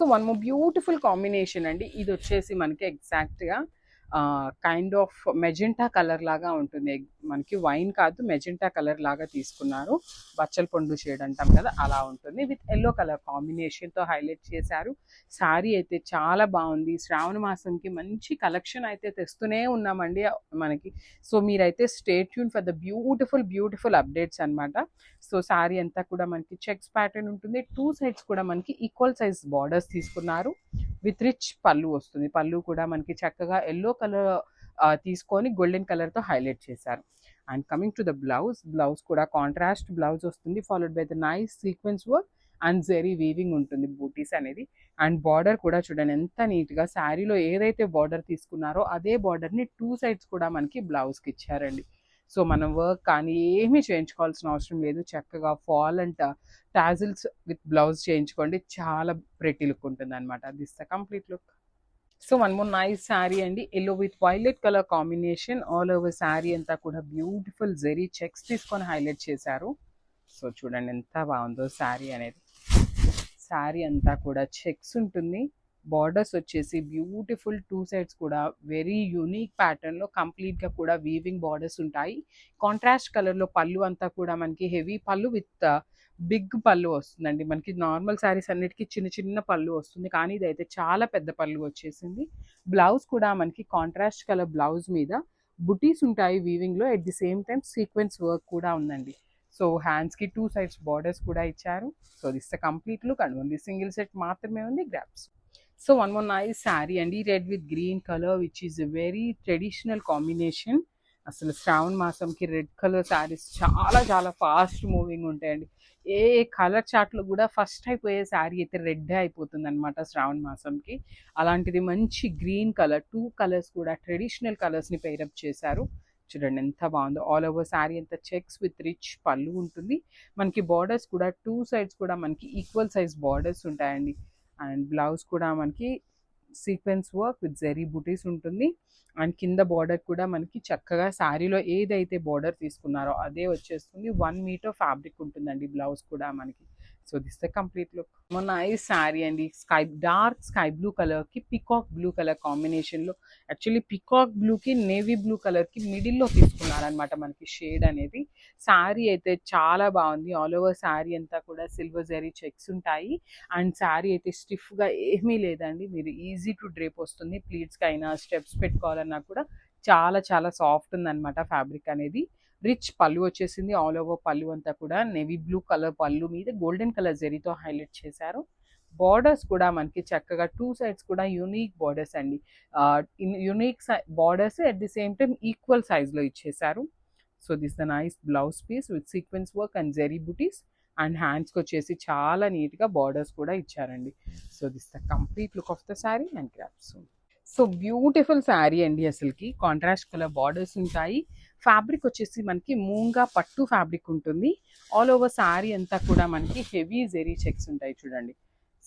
So one more beautiful combination అండి. ఇది వచ్చేసి మనకి ఎగ్జాక్ట్‌గా కైండ్ ఆఫ్ మెజెంటా కలర్ లాగా ఉంటుంది. మనకి వైన్ కాదు, మెజెంటా కలర్ లాగా తీసుకున్నారు. బచ్చల పండు షేడ్ అంటాం కదా, అలా ఉంటుంది. విత్ యెల్లో కలర్ కాంబినేషన్తో హైలైట్ చేశారు. శారీ అయితే చాలా బాగుంది. శ్రావణ మాసంకి మంచి కలెక్షన్ అయితే తెస్తూనే ఉన్నామండి మనకి. సో మీరైతే stay tune for the beautiful updates అనమాట. సో శారీ అంతా కూడా మనకి చెక్స్ ప్యాటర్న్ ఉంటుంది. టూ సైడ్స్ కూడా మనకి ఈక్వల్ సైజ్ బార్డర్స్ తీసుకున్నారు. విత్ రిచ్ పళ్ళు వస్తుంది. పళ్ళు కూడా మనకి చక్కగా ఎల్లో కలర్ తీసుకొని గోల్డెన్ కలర్తో హైలైట్ చేశారు. And coming to the blouse కూడా కాంట్రాస్ట్ బ్లౌజ్ వస్తుంది, followed by the nice sequence work and zari weaving ఉంటుంది బూటీస్ అనేది. అండ్ బార్డర్ కూడా చూడండి ఎంత నీట్గా శారీలో ఏదైతే బార్డర్ తీసుకున్నారో అదే బార్డర్ని టూ సైడ్స్ కూడా మనకి బ్లౌజ్కి ఇచ్చారండి. సో మనం వర్క్ కానీ ఏమీ చేయించుకోవాల్సిన అవసరం లేదు. చక్కగా fall and tassels with blouse చేయించుకోండి, చాలా ప్రెటీ లుక్ ఉంటుంది అనమాట. This the complete look. So one more nice sari అండి, yellow with violet colour combination. All over sari అంతా కూడా బ్యూటిఫుల్ జెరీ చెక్స్ తీసుకొని హైలైట్ చేశారు. సో చూడండి ఎంత బాగుందో శారీ అనేది. శారీ అంతా కూడా చెక్స్ ఉంటుంది. బార్డర్స్ వచ్చేసి బ్యూటిఫుల్ టూ సైడ్స్ కూడా వెరీ యూనిక్ ప్యాటర్న్లో కంప్లీట్గా కూడా వీవింగ్ బార్డర్స్ ఉంటాయి. కాంట్రాస్ట్ కలర్లో పళ్ళు అంతా కూడా మనకి హెవీ పళ్ళు విత్ బిగ్ పళ్ళు వస్తుందండి. మనకి నార్మల్ శారీస్ అన్నిటికీ చిన్న చిన్న పళ్ళు వస్తుంది, కానీ ఇదైతే చాలా పెద్ద పళ్ళు వచ్చేసింది. బ్లౌజ్ కూడా మనకి కాంట్రాస్ట్ కలర్ బ్లౌజ్ మీద బుటీస్ ఉంటాయి వీవింగ్లో. At the same time sequence work కూడా ఉందండి. సో హ్యాండ్స్కి టూ సైడ్స్ బార్డర్స్ కూడా ఇచ్చారు. So this the complete look and only single set మాత్రమే ఉంది, గ్రాప్స్. So one more nice sari అండి, red with green colour which is a very traditional combination. అసలు శ్రావణ మాసంకి రెడ్ కలర్ శారీస్ చాలా చాలా ఫాస్ట్ మూవింగ్ ఉంటాయండి. ఏ కలర్ చార్ట్లో కూడా ఫస్ట్ అయిపోయే శారీ అయితే రెడ్ అయిపోతుంది అనమాట శ్రావణ మాసంకి. అలాంటిది మంచి గ్రీన్ కలర్, టూ కలర్స్ కూడా ట్రెడిషనల్ కలర్స్ని పెయిరప్ చేశారు. చూడండి ఎంత బాగుందో. ఆల్ ఓవర్ శారీ అంతా చెక్స్ విత్ రిచ్ పళ్ళు ఉంటుంది. మనకి బార్డర్స్ కూడా టూ సైడ్స్ కూడా మనకి ఈక్వల్ సైజ్ బార్డర్స్ ఉంటాయండి. అండ్ బ్లౌజ్ కూడా మనకి సీక్వెన్స్ వర్క్ విత్ జెరీ బుటీస్ ఉంటుంది. అండ్ కింద బార్డర్ కూడా మనకి చక్కగా శారీలో ఏదైతే బార్డర్ తీసుకున్నారో అదే వచ్చేస్తుంది. 1 మీటర్ ఫ్యాబ్రిక్ ఉంటుందండి బ్లౌజ్ కూడా మనకి. So this the complete look. Nice sari అండి, డార్క్ స్కై బ్లూ కలర్కి పికాక్ బ్లూ కలర్ కాంబినేషన్లో. యాక్చువల్లీ పికాక్ బ్లూకి నేవీ బ్లూ కలర్కి మిడిల్లో తీసుకున్నారనమాట మనకి షేడ్ అనేది. శారీ అయితే చాలా బాగుంది. ఆల్ ఓవర్ శారీ అంతా కూడా సిల్వర్ జరీ చెక్స్ ఉంటాయి. అండ్ శారీ అయితే స్టిఫ్గా ఏమీ లేదండి, మీరు ఈజీ టు డ్రేప్ వస్తుంది. ప్లీట్స్కి అయినా స్టెప్స్ పెట్టుకోవాలన్నా కూడా చాలా చాలా సాఫ్ట్ ఉందన్నమాట ఫ్యాబ్రిక్ అనేది. రిచ్ పళ్ళు వచ్చేసింది. ఆల్ ఓవర్ పళ్ళు అంతా కూడా నేవీ బ్లూ కలర్ పళ్ళు మీద గోల్డెన్ కలర్ జరీతో హైలైట్ చేశారు. బార్డర్స్ కూడా మనకి చక్కగా టూ సైడ్స్ కూడా యూనిక్ బార్డర్స్ అండి. Unique borders at the same time equal సైజ్లో ఇచ్చేసారు. So this the nice blouse piece with sequence work and zari బుటీస్. అండ్ హ్యాండ్స్కి వచ్చేసి చాలా నీట్గా బార్డర్స్ కూడా ఇచ్చారండి. So this the complete look of the sari and crafts. So beautiful sari అండి, అసలుకి కాంట్రాస్ట్ కలర్ బార్డర్స్ ఉంటాయి. ఫ్యాబ్రిక్ వచ్చేసి మనకి మూంగా పట్టు ఫ్యాబ్రిక్ ఉంటుంది. ఆల్ ఓవర్ శారీ అంతా కూడా మనకి హెవీ జెరీ చెక్స్ ఉంటాయి. చూడండి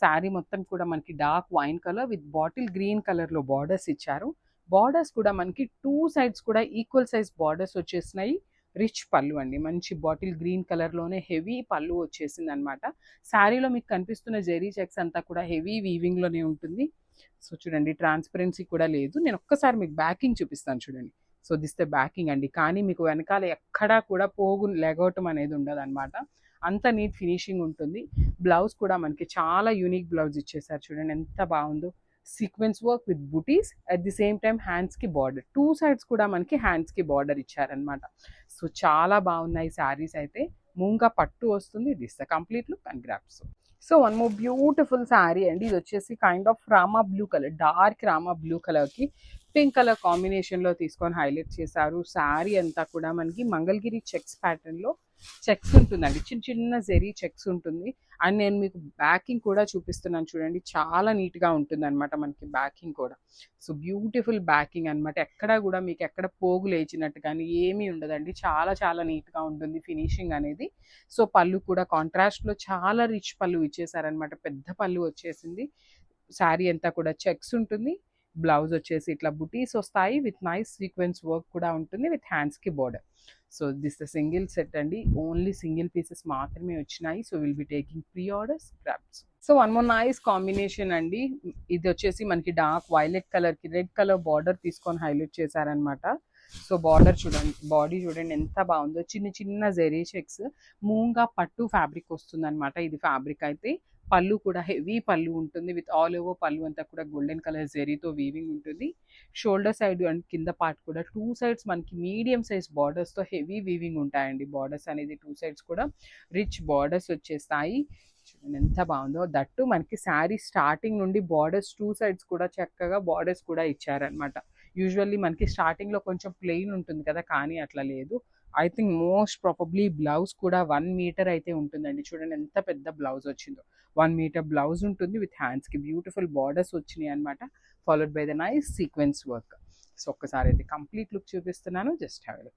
శారీ మొత్తం కూడా మనకి dark wine colour with bottle green కలర్లో బార్డర్స్ ఇచ్చారు. బార్డర్స్ కూడా మనకి టూ సైడ్స్ కూడా ఈక్వల్ సైజ్ బార్డర్స్ వచ్చేసినాయి. రిచ్ పళ్ళు అండి, మంచి బాటిల్ గ్రీన్ కలర్లోనే హెవీ పళ్ళు వచ్చేసింది అనమాట. శారీలో మీకు కనిపిస్తున్న జెరీ చెక్స్ అంతా కూడా హెవీ వీవింగ్లోనే ఉంటుంది. సో చూడండి ట్రాన్స్పరెన్సీ కూడా లేదు. నేను ఒక్కసారి మీకు బ్యాకింగ్ చూపిస్తాను చూడండి. సో దిస్ ద బ్యాకింగ్ అండి, కానీ మీకు వెనకాల ఎక్కడా కూడా పోగు లెగవటం అనేది ఉండదు అనమాట. అంత నీట్ ఫినిషింగ్ ఉంటుంది. బ్లౌజ్ కూడా మనకి చాలా యూనిక్ బ్లౌజ్ ఇచ్చేసారు. చూడండి ఎంత బాగుందో. Sequence work with buttis at the same time హ్యాండ్స్కి బార్డర్, టూ సైడ్స్ కూడా మనకి హ్యాండ్స్కి బార్డర్ ఇచ్చారనమాట. సో చాలా బాగున్నాయి శారీస్ అయితే. మూంగా పట్టు వస్తుంది. This the complete look and grasp. So one more beautiful sari అండి, ఇది వచ్చేసి kind of Rama blue colour, dark Rama blue కలర్కి పింక్ కలర్ కాంబినేషన్లో తీసుకొని హైలైట్ చేశారు. శారీ అంతా కూడా మనకి మంగళగిరి చెక్స్ ప్యాటర్న్లో చెక్స్ ఉంటుందండి, చిన్న చిన్న జెరీ చెక్స్ ఉంటుంది. అండ్ నేను మీకు బ్యాకింగ్ కూడా చూపిస్తున్నాను చూడండి, చాలా నీట్గా ఉంటుంది అనమాట మనకి బ్యాకింగ్ కూడా. సో బ్యూటిఫుల్ బ్యాకింగ్ అనమాట, ఎక్కడ కూడా మీకు ఎక్కడ పోగు లేచినట్టు కానీ ఏమీ ఉండదండి. చాలా చాలా నీట్గా ఉంటుంది ఫినిషింగ్ అనేది. సో పళ్ళు కూడా కాంట్రాస్ట్లో చాలా రిచ్ పళ్ళు ఇచ్చేసారనమాట, పెద్ద పళ్ళు వచ్చేసింది. శారీ అంతా కూడా చెక్స్ ఉంటుంది. బ్లౌజ్ వచ్చేసి ఇట్లా బుటీస్ వస్తాయి విత్ నైస్ సీక్వెన్స్ వర్క్ కూడా ఉంటుంది విత్ హ్యాండ్స్కి border. So this the single set అండి, ఓన్లీ సింగిల్ పీసెస్ మాత్రమే వచ్చినాయి. So will be taking pre orders grabs. So one more nice combination అండి, ఇది వచ్చేసి మనకి డార్క్ వైలెట్ కలర్కి రెడ్ కలర్ బార్డర్ తీసుకొని హైలైట్ చేశారనమాట. సో బార్డర్ చూడండి, బాడీ చూడండి ఎంత బాగుందో, చిన్న చిన్న జెరీ చెక్స్, మూంగా పట్టు ఫ్యాబ్రిక్ వస్తుంది అనమాట ఇది ఫ్యాబ్రిక్ అయితే. పళ్ళు కూడా హెవీ పళ్ళు ఉంటుంది విత్ ఆల్ ఓవర్ పళ్ళు అంతా కూడా గోల్డెన్ కలర్ జెరీతో వీవింగ్ ఉంటుంది. షోల్డర్ సైడ్ అండ్ కింద పార్ట్ కూడా టూ సైడ్స్ మనకి మీడియం సైజ్ బార్డర్స్తో హెవీ వీవింగ్ ఉంటాయండి. బార్డర్స్ అనేది టూ సైడ్స్ కూడా రిచ్ బార్డర్స్ వచ్చేస్తాయి. చూడండి ఎంత బాగుందో, దట్టు మనకి శారీ స్టార్టింగ్ నుండి బార్డర్స్ టూ సైడ్స్ కూడా చక్కగా బార్డర్స్ కూడా ఇచ్చారనమాట. యూజువల్లీ మనకి స్టార్టింగ్లో కొంచెం ప్లెయిన్ ఉంటుంది కదా, కానీ అట్లా లేదు. I think most probably blouse కూడా 1 మీటర్ అయితే ఉంటుందండి. చూడండి ఎంత పెద్ద బ్లౌజ్ వచ్చిందో, 1 మీటర్ బ్లౌజ్ ఉంటుంది విత్ హ్యాండ్స్కి బ్యూటిఫుల్ బార్డర్స్ వచ్చినాయి అనమాట, followed by the nice sequence work. So ఒక్కసారి అయితే కంప్లీట్ లుక్ చూపిస్తున్నాను, జస్ట్ హ్యావ్ ఎ లుక్.